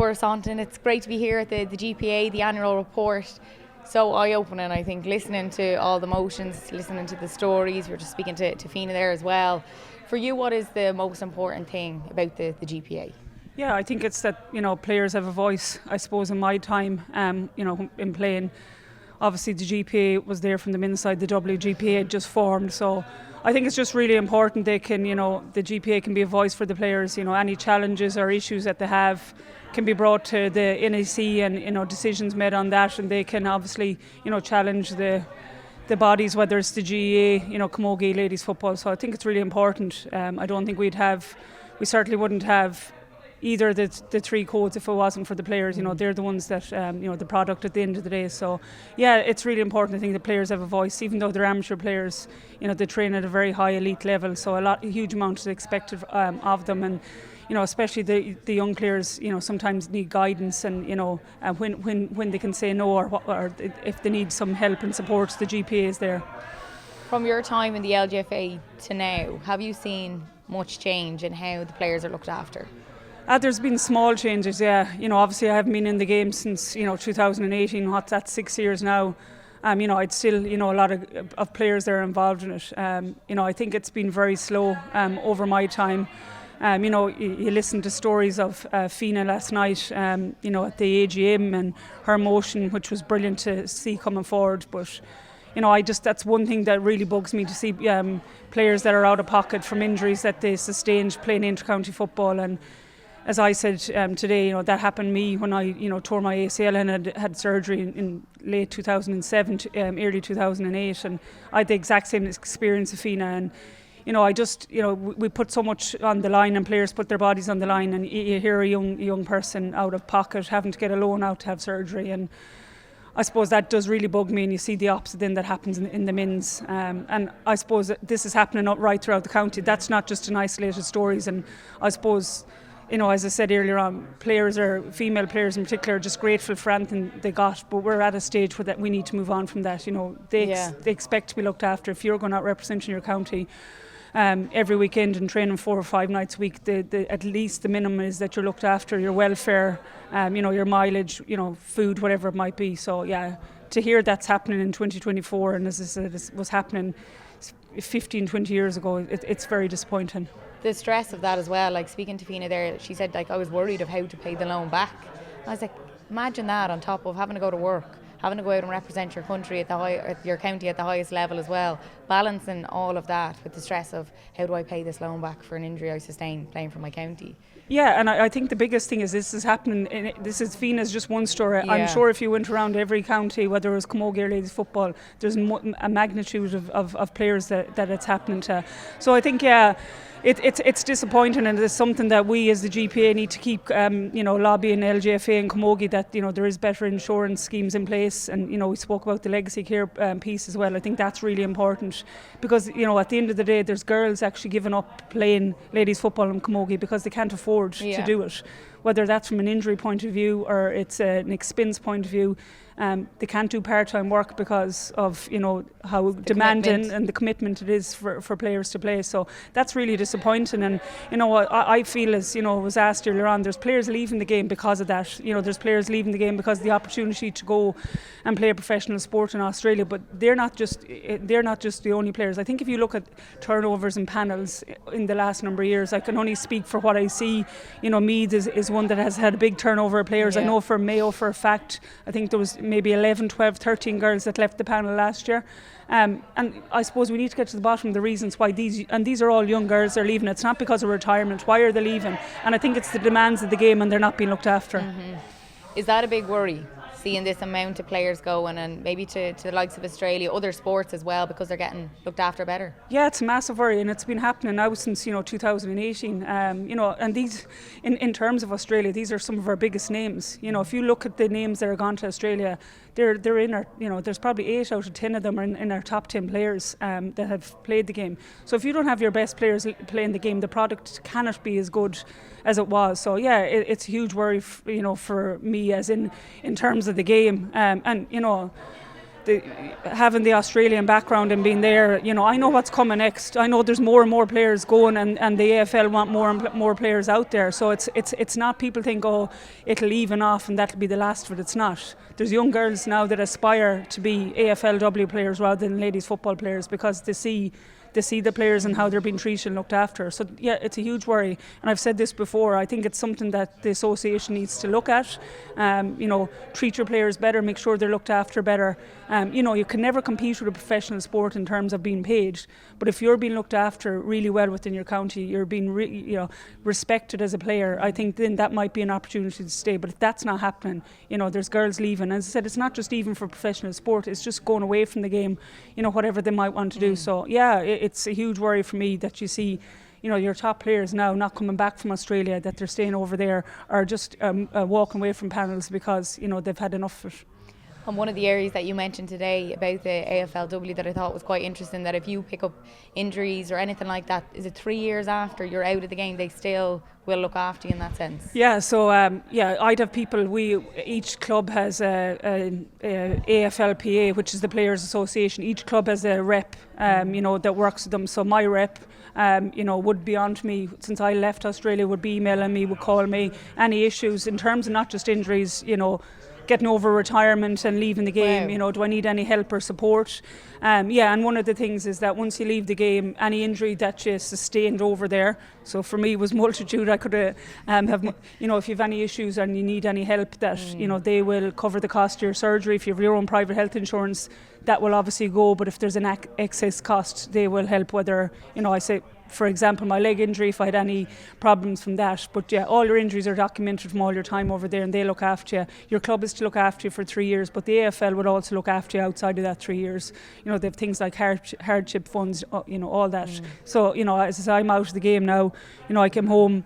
Cora Staunton. It's great to be here at the GPA, the annual report. So eye-opening, I think, listening to all the motions, listening to the stories. We were just speaking to Fiona there as well. For you, what is the most important thing about the GPA? Yeah, I think it's that, players have a voice. I suppose in my time, in playing, obviously the GPA was there from the men's side, the WGPA had just formed. So I think it's just really important they can, the GPA can be a voice for the players. Any challenges or issues that they have can be brought to the NEC and, decisions made on that, and they can obviously, challenge the bodies, whether it's the GAA, Camogie ladies football. So I think it's really important. I don't think we certainly wouldn't have either the three codes if it wasn't for the players. They're the ones that the product at the end of the day. So yeah, it's really important. I think the players have a voice, even though they're amateur players. They train at a very high elite level, so a huge amount is expected of them, and especially the young players sometimes need guidance, and when they can say no, or if they need some help and support, the GPA is there. From your time in the LGFA to now, have you seen much change in how the players are looked after? There's been small changes, yeah. Obviously I haven't been in the game since 2018. What's that, 6 years now? I'd still a lot of players that are involved in it. I think it's been very slow over my time. You listen to stories of Fiona last night, at the AGM, and her emotion, which was brilliant to see coming forward. But that's one thing that really bugs me, to see players that are out of pocket from injuries that they sustained playing inter-county football. And as I said today, that happened to me when I, tore my ACL and had surgery in late 2007, early 2008, and I had the exact same experience of Fiona. And we put so much on the line, and players put their bodies on the line, and you hear a young person out of pocket having to get a loan out to have surgery, and I suppose that does really bug me. And you see the opposite then that happens in the men's, and I suppose this is happening right throughout the county. That's not just in isolated stories, and I suppose, as I said earlier on, female players in particular, are just grateful for anything they got, but we're at a stage where that we need to move on from that. They expect to be looked after. If you're going out representing your county every weekend and training 4 or 5 nights a week, at least the minimum is that you're looked after, your welfare, your mileage, food, whatever it might be. So yeah, to hear that's happening in 2024, and as I said, it was happening 15, 20 years ago, it's very disappointing. The stress of that as well, like speaking to Fiona there, she said, I was worried of how to pay the loan back. I was like, imagine that on top of having to go to work, having to go out and represent your country your county at the highest level as well, balancing all of that with the stress of how do I pay this loan back for an injury I sustained playing for my county. Yeah, and I think the biggest thing is this is happening. This is Fiona's just one story. Yeah. I'm sure if you went around every county, whether it was Camogie or ladies football, there's a magnitude of players that it's happening to. So I think, yeah, it's disappointing, and it's something that we as the GPA need to keep lobbying LGFA and Camogie that there is better insurance schemes in place, and we spoke about the legacy care piece as well. I think that's really important, because at the end of the day there's girls actually giving up playing ladies football in Camogie because they can't afford to do it, whether that's from an injury point of view or it's an expense point of view. They can't do part-time work because of how demanding and the commitment it is for players to play. So that's really disappointing. And I feel, as was asked earlier on, there's players leaving the game because of that. There's players leaving the game because of the opportunity to go and play a professional sport in Australia. But they're not just the only players. I think if you look at turnovers and panels in the last number of years, I can only speak for what I see. Meath is one that has had a big turnover of players. Yeah. I know for Mayo for a fact, I think there was maybe 11, 12, 13 girls that left the panel last year. And I suppose we need to get to the bottom of the reasons why these are all young girls are leaving. It's not because of retirement. Why are they leaving? And I think it's the demands of the game, and they're not being looked after. Mm-hmm. Is that a big worry, seeing this amount of players going, and maybe to the likes of Australia, other sports as well, because they're getting looked after better? Yeah, it's a massive worry, and it's been happening now since 2018. And these, in terms of Australia, these are some of our biggest names. If you look at the names that are gone to Australia, they're in our, there's probably 8 out of 10 of them are in our top 10 players that have played the game. So if you don't have your best players playing the game, the product cannot be as good as it was. So yeah, it's a huge worry, for me, as in terms of the game. having the Australian background and being there, you know, I know what's coming next. I know there's more and more players going, and the AFL want more and more players out there. So it's not, people think, oh, it'll even off and that'll be the last of it. It's not. There's young girls now that aspire to be AFLW players rather than ladies football players, because they see the players and how they're being treated and looked after. So yeah, it's a huge worry, and I've said this before, I think it's something that the association needs to look at. You know, treat your players better, make sure they're looked after better. You know, you can never compete with a professional sport in terms of being paid, but if you're being looked after really well within your county, you're being you know, respected as a player, I think then that might be an opportunity to stay. But if that's not happening, you know, there's girls leaving. As I said, it's not just even for professional sport, it's just going away from the game, you know, whatever they might want to do. So yeah, it's a huge worry for me that you see, you know, your top players now not coming back from Australia, that they're staying over there, or just walking away from panels because, you know, they've had enough of it. And one of the areas that you mentioned today about the AFLW that I thought was quite interesting, that if you pick up injuries or anything like that, is it 3 years after you're out of the game, they still will look after you in that sense? Yeah, so I'd have people, each club has a AFLPA, which is the Players Association. Each club has a rep, you know, that works with them. So my rep, you know, would be on to me since I left Australia, would be emailing me, would call me, any issues in terms of not just injuries, you know, getting over retirement and leaving the game. Wow. You know, do I need any help or support? Yeah, and one of the things is that once you leave the game, any injury that you sustained over there, so for me it was multitude, I could have, you know, if you have any issues and you need any help, that you know, they will cover the cost of your surgery. If you have your own private health insurance, that will obviously go, but if there's an excess cost, they will help, whether, you know, I say, for example, my leg injury, if I had any problems from that. But yeah, all your injuries are documented from all your time over there, and they look after you. Your club is to look after you for 3 years, but the AFL would also look after you outside of that 3 years. You know, they have things like hardship funds, you know, all that. So, you know, as I say, I'm out of the game now. You know, I came home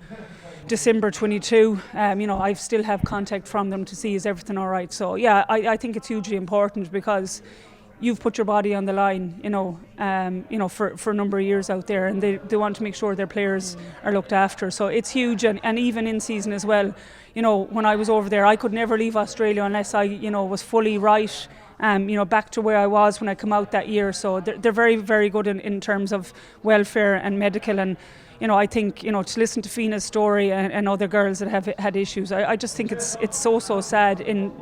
December 22. You know, I still have contact from them to see is everything all right. So yeah, I think it's hugely important, because you've put your body on the line, you know, for a number of years out there, and they want to make sure their players are looked after. So it's huge, and even in season as well. You know, when I was over there, I could never leave Australia unless I, you know, was fully right. You know, back to where I was when I come out that year. So they're very, very good in terms of welfare and medical. And you know, I think, you know, to listen to Fina's story and other girls that have had issues, I just think it's so sad in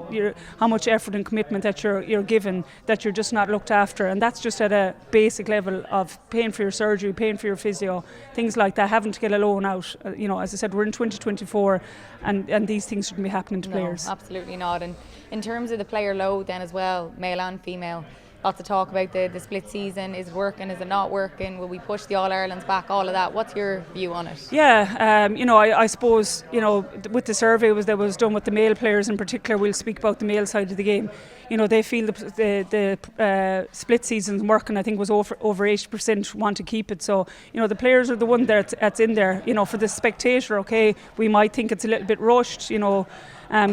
how much effort and commitment that you're given, that you're just not looked after. And that's just at a basic level of paying for your surgery, paying for your physio, things like that, having to get a loan out. You know, as I said, we're in 2024, and these things shouldn't be happening to players. Absolutely not. And in terms of the player load then as well, male and female, lots of talk about the split season. Is it working? Is it not working? Will we push the All-Irelands back? All of that. What's your view on it? Yeah, you know, I suppose, you know, with the survey that was done with the male players in particular, we'll speak about the male side of the game. You know, they feel the split season's working. I think was over 80% want to keep it. So, you know, the players are the one that's in there. You know, for the spectator, okay, we might think it's a little bit rushed, you know,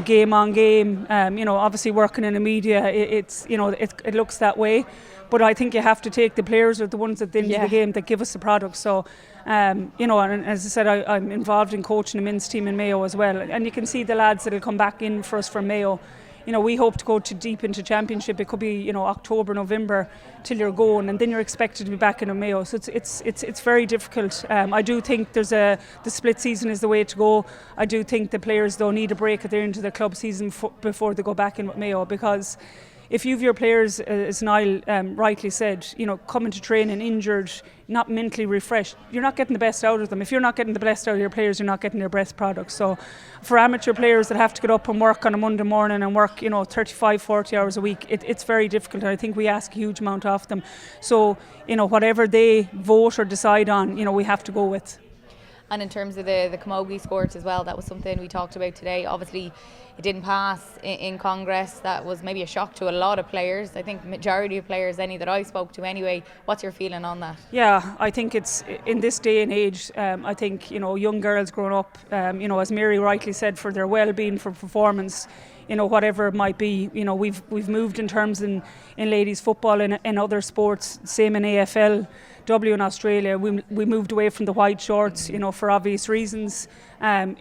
game on game, you know, obviously working in the media, it's, you know, it looks that way, but I think you have to take the players are the ones at the end of the game that give us the product. So, you know, and as I said, I'm involved in coaching the men's team in Mayo as well, and you can see the lads that will come back in for us from Mayo. You know, we hope to go deep into championship. It could be, you know, October, November till you're going, and then you're expected to be back in a Mayo. So it's very difficult. I do think the split season is the way to go. I do think the players though need a break at the end of the club season before they go back in with Mayo, because if you've your players, as Niall rightly said, you know, coming to training injured, not mentally refreshed, you're not getting the best out of them. If you're not getting the best out of your players, you're not getting their best product. So for amateur players that have to get up and work on a Monday morning and work, you know, 35, 40 hours a week, it's very difficult, and I think we ask a huge amount of them. So, you know, whatever they vote or decide on, you know, we have to go with. And in terms of the Camogie Scorts as well, that was something we talked about today. Obviously, it didn't pass in Congress. That was maybe a shock to a lot of players. I think majority of players, any that I spoke to anyway. What's your feeling on that? Yeah, I think it's in this day and age, I think, you know, young girls growing up, you know, as Mary rightly said, for their well-being, for performance, you know, whatever it might be. You know, we've moved in terms in ladies football and other sports, same in AFL, W in Australia, we moved away from the white shorts, for obvious reasons. And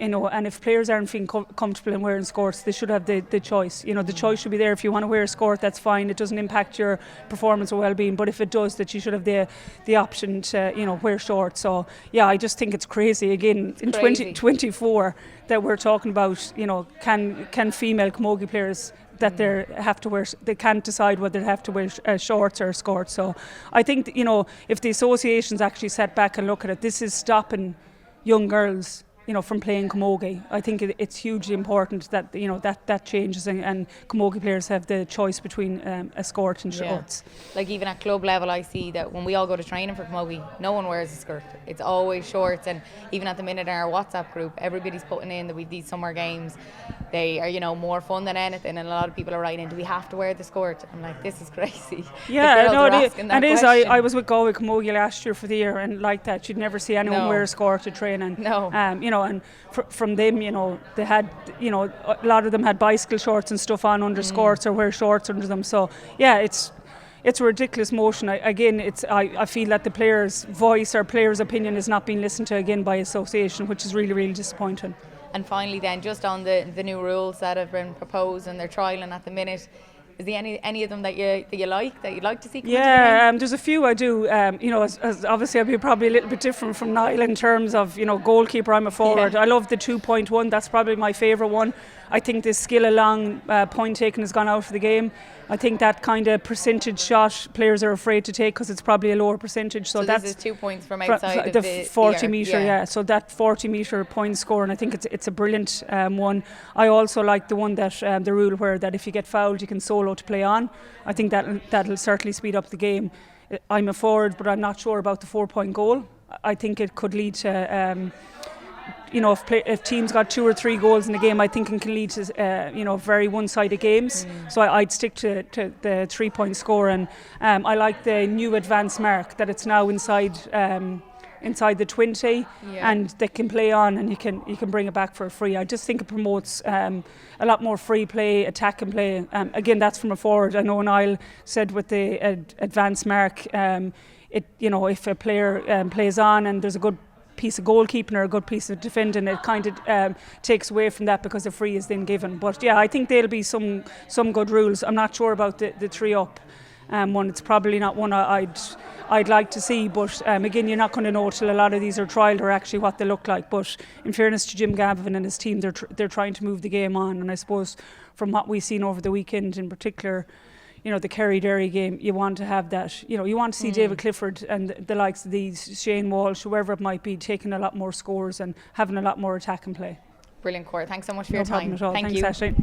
if players aren't feeling comfortable in wearing Scorts, they should have the choice. The choice should be there. If you want to wear a Scort, that's fine. It doesn't impact your performance or well-being. But if it does, that you should have the option to wear shorts. So I just think it's crazy. Again, in 2024 that we're talking about, can female camogie players that they can't decide whether they have to wear shorts or skirts. So I think if the associations actually sat back and look at it, this is stopping young girls from playing camogie. I think it's hugely important that that changes and camogie players have the choice between a skirt and shorts. Like even at club level, I see that when we all go to training for camogie, no one wears a skirt. It's always shorts, and even at the minute in our WhatsApp group, everybody's putting in that we these summer games. They are more fun than anything, and a lot of people are writing in, do we have to wear the skirt? I'm like, this is crazy. Yeah, no, it is. I was with Galway Camogie last year for the year, and like that, you'd never see anyone wear a skirt to training. No. And from them, they had, a lot of them had bicycle shorts and stuff on under skirts or wear shorts under them. So yeah, it's a ridiculous motion. I feel that the players' voice or players' opinion is not being listened to again by association, which is really, really disappointing. And finally then, just on the new rules that have been proposed and they're trialling at the minute, is there any of them that you'd like to see come into the game? There's a few I do. As obviously I'll be probably a little bit different from Niall in terms of goalkeeper. I'm a forward. I love the 2.1. That's probably my favourite one. I think the skill along point taking has gone out of the game. I think that kind of percentage shot players are afraid to take because it's probably a lower percentage. So that's this is 2 points from outside of the 40 metre. Yeah. So that 40 metre point score, and I think it's a brilliant one. I also like the one that the rule where that if you get fouled, you can solo to play on. I think that'll certainly speed up the game. I'm a forward, but I'm not sure about the 4-point goal. I think it could lead to. If teams got 2 or 3 goals in a game, I think it can lead to very one-sided games. So I'd stick to the 3-point score, and I like the new advanced mark that it's now inside the 20, and they can play on, and you can bring it back for a free. I just think it promotes a lot more free play, attack and play. Again, that's from a forward. I know Niall said with the advanced mark, if a player plays on and there's a good piece of goalkeeping or a good piece of defending, it kind of takes away from that because the free is then given. But yeah, I think there'll be some good rules. I'm not sure about the 3-up one. It's probably not one I'd like to see, but again, you're not going to know till a lot of these are trialled or actually what they look like. But in fairness to Jim Gavin and his team, they're trying to move the game on, and I suppose from what we've seen over the weekend in particular, the Kerry-Derry game, you want to have that, you want to see David Clifford and the likes of these, Shane Walsh, whoever it might be, taking a lot more scores and having a lot more attack and play. Brilliant, Cora. Thanks so much for your time. No problem at all. Thank Thanks, you. Ashley.